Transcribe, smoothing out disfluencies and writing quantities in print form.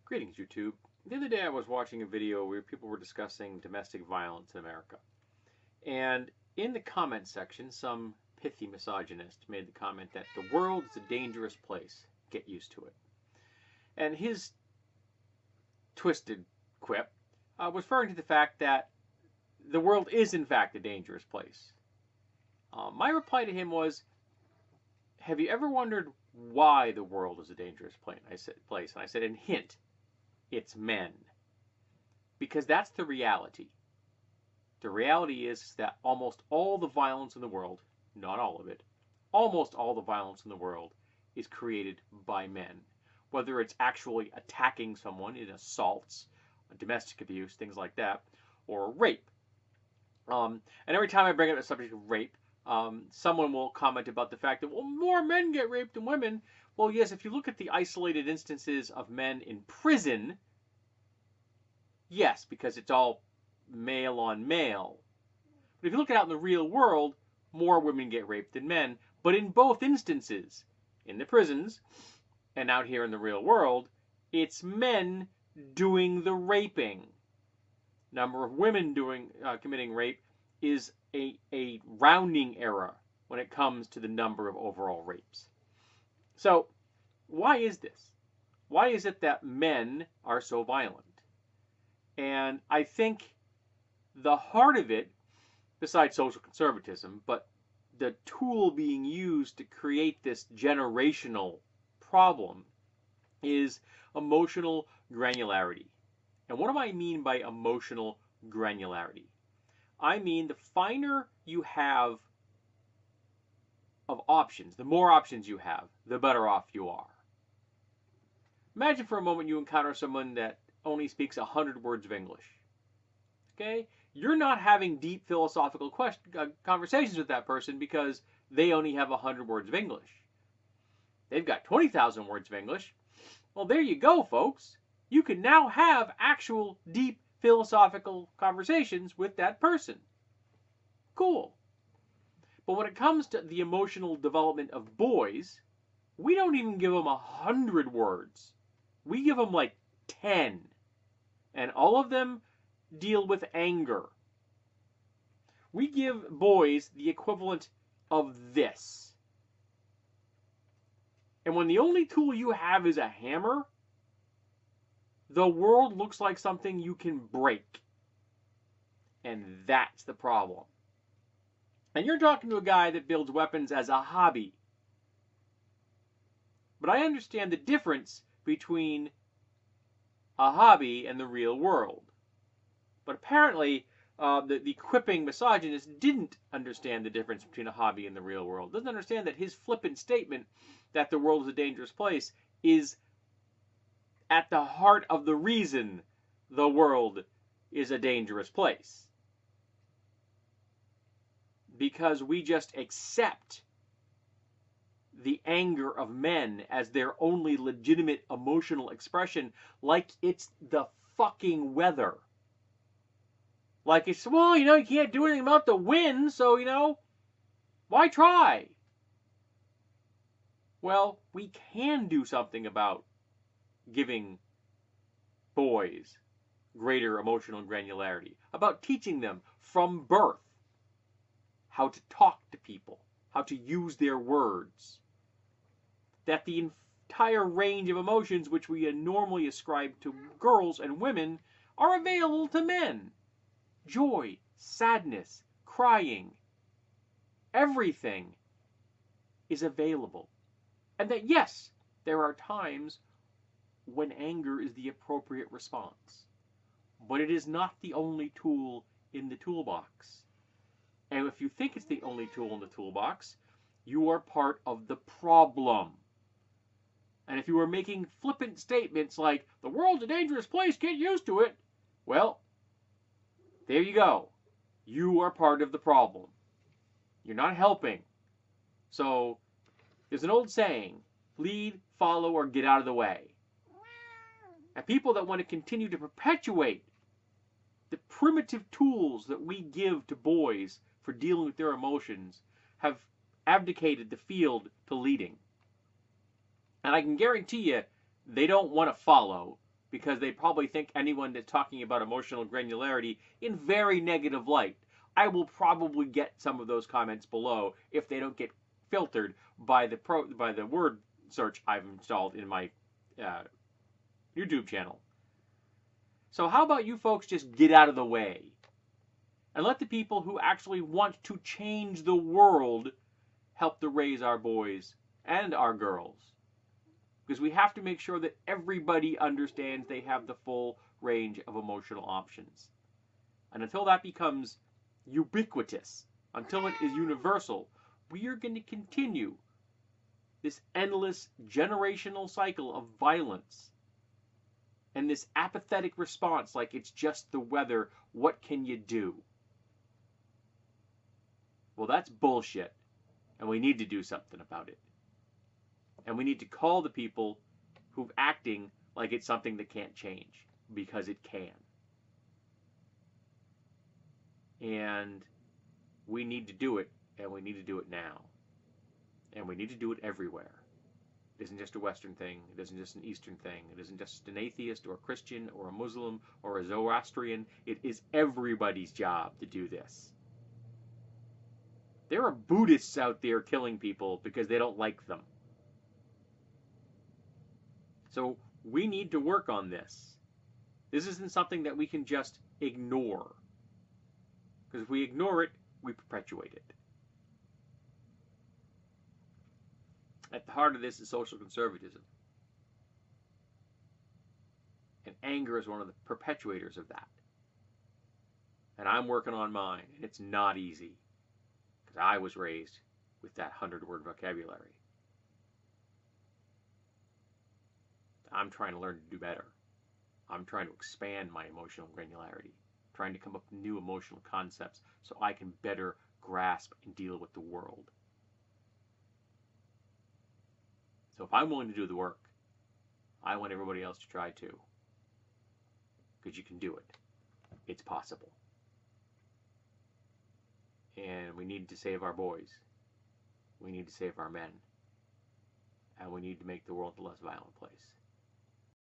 Greetings, YouTube. The other day I was watching a video where people were discussing domestic violence in America. And in the comment section, some pithy misogynist made the comment that the world is a dangerous place. Get used to it. And his twisted quip was referring to the fact that the world is, in fact, a dangerous place. My reply to him was, have you ever wondered why the world is a dangerous place? And I said, and hint, it's men. Because that's the reality. The reality is that almost all the violence in the world, not all of it, almost all the violence in the world is created by men. Whether it's actually attacking someone in assaults, domestic abuse, things like that, or rape. And every time I bring up the subject of rape, someone will comment about the fact that, well, more men get raped than women. Well, yes, if you look at the isolated instances of men in prison, yes, because it's all male on male. But if you look out in the real world, more women get raped than men. But in both instances, in the prisons and out here in the real world, it's men doing the raping. Number of women committing rape is a rounding error when it comes to the number of overall rapes. So, why is this? Why is it that men are so violent? And I think the heart of it, besides social conservatism, but the tool being used to create this generational problem, is emotional granularity. And what do I mean by emotional granularity? I mean the finer you have of options, the more options you have, the better off you are. Imagine for a moment you encounter someone that only speaks 100 words of English. Okay? You're not having deep philosophical conversations with that person because they only have 100 words of English. They've got 20,000 words of English. Well, there you go, folks. You can now have actual deep philosophical conversations with that person. Cool. But when it comes to the emotional development of boys, we don't even give them 100 words. We give them like 10. And all of them deal with anger. We give boys the equivalent of this. And when the only tool you have is a hammer, the world looks like something you can break. And that's the problem. And you're talking to a guy that builds weapons as a hobby. But I understand the difference between a hobby and the real world. But apparently, the quipping misogynist didn't understand the difference between a hobby and the real world. Doesn't understand that his flippant statement that the world is a dangerous place is at the heart of the reason the world is a dangerous place. Because we just accept the anger of men as their only legitimate emotional expression, like it's the fucking weather. Like it's, well, you can't do anything about the wind, so, why try? Well, we can do something about giving boys greater emotional granularity, about teaching them from birth how to talk to people, how to use their words. That the entire range of emotions which we normally ascribe to girls and women are available to men. Joy, sadness, crying, everything is available. And that, yes, there are times when anger is the appropriate response. But it is not the only tool in the toolbox. And if you think it's the only tool in the toolbox, you are part of the problem. And if you are making flippant statements like, the world's a dangerous place, get used to it, well, there you go. You are part of the problem. You're not helping. So, there's an old saying, lead, follow, or get out of the way. And people that want to continue to perpetuate the primitive tools that we give to boys for dealing with their emotions have abdicated the field to leading. And I can guarantee you, they don't want to follow because they probably think anyone that's talking about emotional granularity in very negative light. I will probably get some of those comments below if they don't get filtered by the word search I've installed in my YouTube channel. So how about you folks just get out of the way and let the people who actually want to change the world help to raise our boys and our girls. Because we have to make sure that everybody understands they have the full range of emotional options. And until that becomes ubiquitous, until it is universal, we are going to continue this endless generational cycle of violence and this apathetic response like it's just the weather, what can you do? Well, that's bullshit, and we need to do something about it. And we need to call the people who've acting like it's something that can't change, because it can. And we need to do it, and we need to do it now. And we need to do it everywhere. It isn't just a Western thing. It isn't just an Eastern thing. It isn't just an atheist or a Christian or a Muslim or a Zoroastrian. It is everybody's job to do this. There are Buddhists out there killing people because they don't like them. So we need to work on this. This isn't something that we can just ignore. Because if we ignore it, we perpetuate it. At the heart of this is social conservatism. And anger is one of the perpetuators of that. And I'm working on mine, and it's not easy. Because I was raised with that 100-word vocabulary. I'm trying to learn to do better. I'm trying to expand my emotional granularity. Trying to come up with new emotional concepts so I can better grasp and deal with the world. So if I'm willing to do the work, I want everybody else to try too. Because you can do it. It's possible. And we need to save our boys. We need to save our men. And we need to make the world a less violent place.